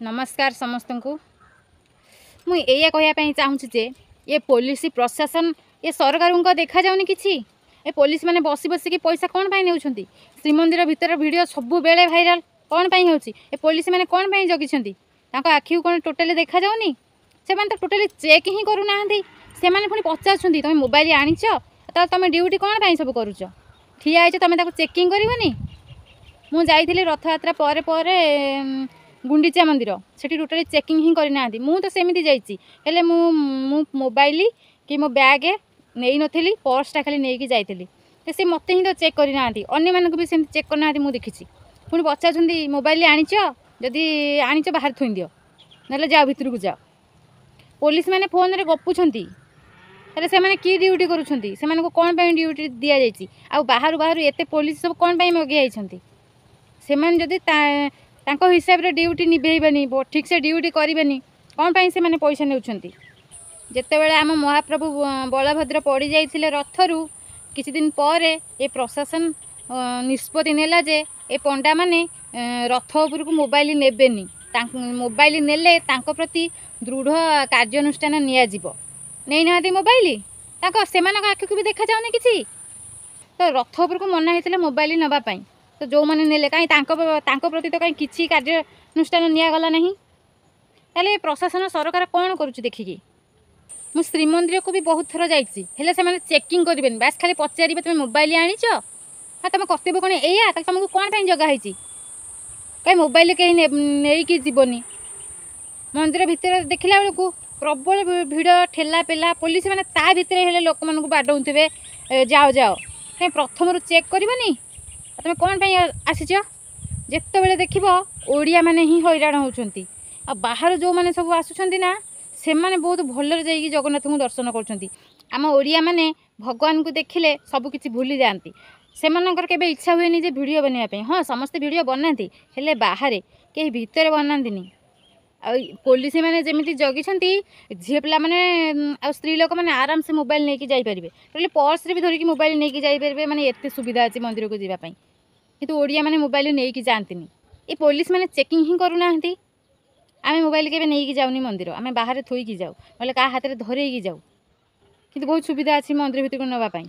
नमस्कार समस्त को मुझे कहवाई चाहूँगी जे ये पुलिस प्रशासन ये सरकार को देखा जाऊनी कि ए पुलिस मैंने बसी बसिक पैसा कौन पाई नौ श्रीमंदिर भितर भिड सब बेले भाइराल कौन पाई होची ए पुलिस मैंने कौन पाई जगी आखि कौन टोटाली देखा जाऊनी से तो टोटाली चेक ही करूना से पुणी पचार तुम मोबाइल आनीच तुम ड्यूटी कौन पाई सब करुच ठिया है तुम चेकिंग करनी मुझे रथयात्रा पर गुंडीचा मंदिर से टोटाली चेकिंग ही करना मु तो सेमती जाइए मु मोबाइल कि मो बैग नहीं नी पर्सटा खाली नहीं जाइली तो सी मत ही तो चेक करना अन्य मानक भी सेमती चेक करना मुझे देखी पुणी पचार मोबाइल आनीच जदि आनीच बाहर थोई दियो ना जाओ भितर को जाओ पुलिस मैंने फोन रे गपुंट हेल्ले से कि ड्यूटी करूँ कौन पाई ड्यूटी दि जाइए आ बाहर बाहर एत पुलिस सब कौन पाई मगे से जदि हिसाब रे ड्यूटी निभेबनी ठीक से ड्यूटी करें कौन पाई से मैंने पैसा नेउछंती जेतेबेले आम महाप्रभु बलभद्र पड़ी जाइथिले रथरु किछि दिन पर ए प्रशासन निष्पत्ति नेला जे ए पंडा माने रथ उपर को मोबाइल नेबेनी मोबाइल नेले तांको प्रति दृढ़ कार्यानुष्ठान नियाजिबो नहीं ना मोबाइल सेमानक आखि को भी देखा जाउनी किछि तो रथ उपर को मना होइतिले मोबाइल नबा पाई तो जो मैंने नेले कहीं प्रति तो कहीं किसी कार्यानुष्ठान निगला ना ताले प्रशासन सरकार कौन करुच्ची देखिकी मु श्रीमंदिर को भी बहुत थर जाइए से चेकिंग करेंगे बास खाली पचारे तुम मोबाइल आनीच हाँ तुम कर्तव्य कौन या तुमको कौन पाई जगह कहीं मोबाइल कहीं नहीं जीवनी मंदिर भितर देखला बेलू प्रबल भिड़ ठेला पेला पुलिस मैंने ता भितर लोक मान बाडौथे जाओ जाओ कहीं प्रथम चेक करनी तुम कौन पाई आसीच जिते बड़े देख ओडिया माने ही हैरान होती बाहर जो मैंने सब आसुँच ना से मैंने बहुत भलरे जाइए जगन्नाथ को दर्शन कर आम ओडिया माने भगवान को देखिले सबकि भूली जाती से केवे इच्छा हुए जे वीडियो बनवाई हाँ समस्ते वीडियो बनाती हेले बाहर कहीं भितर बनाती पुलिस मैंने जमी जगी झील पिला मैंने स्त्री लोक मैंने आराम से मोबाइल नहीं जापरेंगे टोटली पर्स भी धरिकी मोबाइल नहीं जापरेंगे मैंने एत सुविधा अच्छी मंदिर को जावाई किंतु ओडिया मैंने मोबाइल नहीं जाती ये पुलिस मैंने चेकिंग ही करूना आम मोबाइल के नहीं जाऊनी मंदिर आम बाहर थोईकी जाऊ ना क्या हाथ में धरई जाऊ कि बहुत सुविधा अच्छी मंदिर भितर को नापी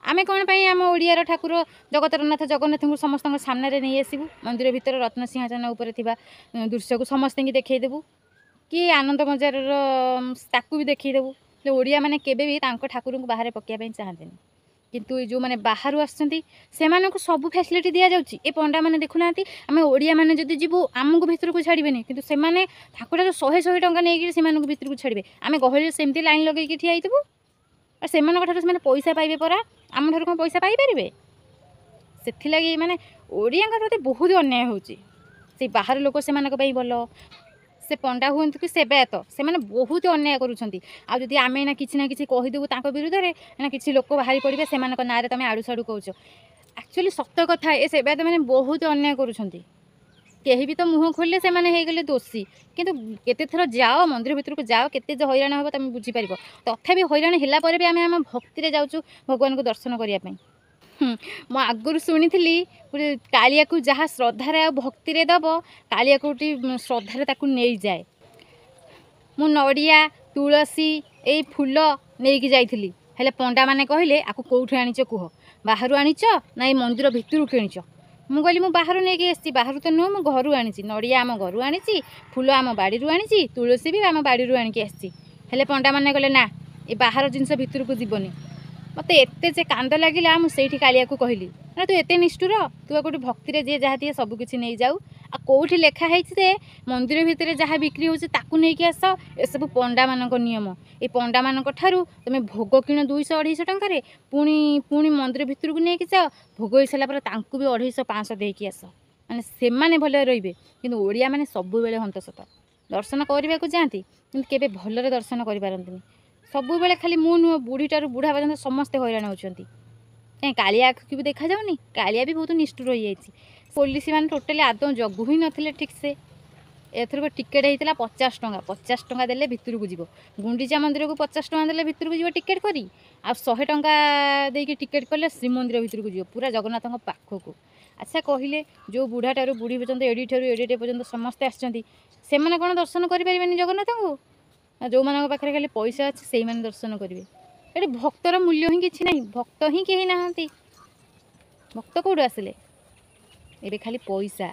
आम कौन पाई आम ओडियार ठाकुर जगतरनाथ जगन्नाथ को समस्त सामने नहीं आसबू मंदिर भितर रत्न सिंहासन उपर दृश्य को समस्त देखईदेबू कि आनंद बजार ताकू भी देखईदेबू ओडिया मैंने केबे भी ठाकुर को बाहर पकाइवाई चाहते किंतु जो मैंने बाहर आसुँच से सब फैसिलिटी दि जाऊँगी ए पंडा मैंने देखुना आम ओडिया मैंने जब जीवु आमको भितर को छाड़बे कि से ठाकुर 100 टंका नहीं से भितर को छाड़बे आम गहली सेमती लाइन लगे ठिया और से पैसा पाइबे परा आम ठार कौन पैसा पाइपर से लगी माने ओडिया प्रति बहुत अन्याय होची बाहर लोक से भल से पंडा हूँ कि सेवायत से बहुत अन्याय करुँच आम ना कि कहीदेबू विरुद्ध में ना कि लोक बाहरी पड़े से ना तुम आड़ू साड़ू कौच एक्चुअली सत कथा ये सेवायत मैंने बहुत अन्याय करुँच कहीं भी तो मुँह खोलिले से गले दोषी किंतु केते थर जाओ मंदिर भितर को जाओ केते हैरान हम तुम बुझीपार तथापि हैरान है भी आम भक्ति जाऊँ भगवान को दर्शन करने मु आगुरी शुणी गोटे कालिया को जहाँ श्रद्धार आ भक्ति दब कालिया कोटी श्रद्धार नहीं जाए मु नड़िया तुलसी ये फूल नहीं जाइली हेले पंडा मैंने कहले आपको कौटू आनीच कह बाहर आनीच ना ये मंदिर भितर किणीच मु कहली मु बाहर नहीं आसी बाहर तो नुह मु घर आनी नड़िया आम घर आनी फूल आम बाड़ी आनी तुलसी भी आम बाड़ी आणिकी आसी हेले पंडा मैंने कहले ना ये बाहर जिनस भितर को जीवनी मत एत कांद लगे मुझे कालिया को कहली ना तू एत निष्ठुर तू गोटे भक्ति जी जहाँ दिए सबकि नहीं जाऊ आ कौटी लिखाई से मंदिर भितर जहाँ बिक्री होता नहीं आस ए सब पंडा मान नियम ये पंडा मान तुम भोग किण 200-250 टकर पुणी पुणी मंदिर भितर को नहीं जाओ भोग हो सारापर भी 250-500 देकी आस मैंने से भल रे कि ओडिया मैंने सब बेले हंतसत दर्शन करने को जाती कि भलरे दर्शन करपारती सब बेले खाली मु नुह बुढ़ीटार बुढ़ा पर्यटन समस्ते हैरान होती कहीं कालिया आखि भी देखा जाऊनी कालिया भी बहुत निष्ठुर हो जाती पुलिस मैंने टोटाली आदौ जगू ही नथिले ठीक से एथर टिकेट होता 50 टंका 50 टंका देले भितर को जीव गुंडीचा मंदिर को 50 टंका देले भितर को जीव टिकेट करी आ 100 टंका देकी टिकेट कले श्रीमंदिर भितर को जीव पूरा जगन्नाथ पाखक ଆଚ୍ଛା କହିଲେ ଯେଉଁ ବୁଢ଼ାଠାରୁ ବୁଢ଼ୀ ପର୍ଯ୍ୟନ୍ତ ଏଡ଼ିଠାରୁ ଏଡ଼ିଟେ ପର୍ଯ୍ୟନ୍ତ ସମସ୍ତେ ଆସିଛନ୍ତି, ସେମାନେ କ'ଣ ଦର୍ଶନ କରିପାରିବେନି ଜଗନ୍ନାଥଙ୍କୁ? ନା ଯେଉଁମାନଙ୍କ ପାଖରେ ଖାଲି ପଇସା ଅଛି ସେଇମାନେ ଦର୍ଶନ କରିବେ? ଏଠି ଭକ୍ତର ମୂଲ୍ୟ ହିଁ କିଛି ନାହିଁ, ଭକ୍ତ ହିଁ କେହି ନାହାନ୍ତି। ଭକ୍ତ କେଉଁଠୁ ଆସିଲେ? ଏବେ ଖାଲି ପଇସା।